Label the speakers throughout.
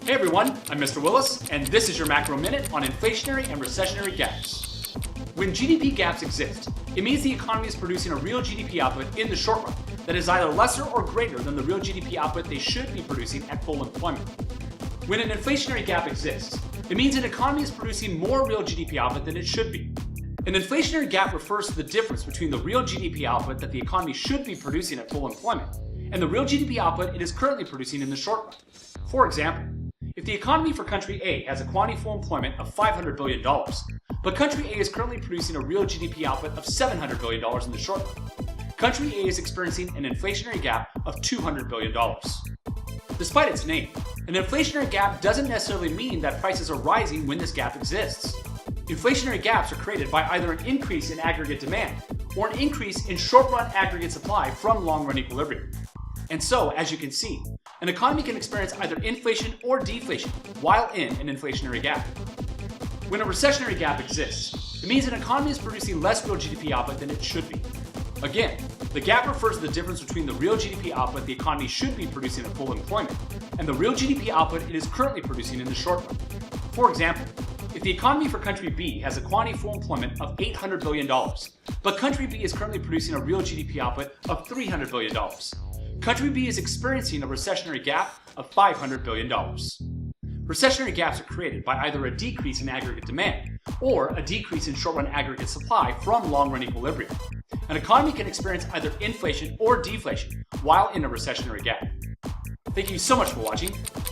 Speaker 1: Hey everyone, I'm Mr. Willis, and this is your Macro Minute on inflationary and recessionary gaps. When GDP gaps exist, it means the economy is producing a real GDP output in the short run that is either lesser or greater than the real GDP output they should be producing at full employment. When an inflationary gap exists, it means an economy is producing more real GDP output than it should be. An inflationary gap refers to the difference between the real GDP output that the economy should be producing at full employment and the real GDP output it is currently producing in the short run. For example, if the economy for country A has a quantity full employment of $500 billion, but country A is currently producing a real GDP output of $700 billion in the short run, country A is experiencing an inflationary gap of $200 billion. Despite its name, an inflationary gap doesn't necessarily mean that prices are rising when this gap exists. Inflationary gaps are created by either an increase in aggregate demand or an increase in short-run aggregate supply from long-run equilibrium. And so, as you can see, an economy can experience either inflation or deflation while in an inflationary gap. When a recessionary gap exists, it means an economy is producing less real GDP output than it should be. Again, the gap refers to the difference between the real GDP output the economy should be producing at full employment and the real GDP output it is currently producing in the short run. For example, if the economy for country B has a quantity full employment of $800 billion, but country B is currently producing a real GDP output of $300 billion, country B is experiencing a recessionary gap of $500 billion. Recessionary gaps are created by either a decrease in aggregate demand or a decrease in short-run aggregate supply from long-run equilibrium. An economy can experience either inflation or deflation while in a recessionary gap. Thank you so much for watching.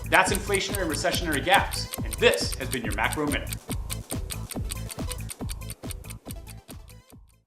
Speaker 1: That's inflationary and recessionary gaps, and this has been your Macro Minute.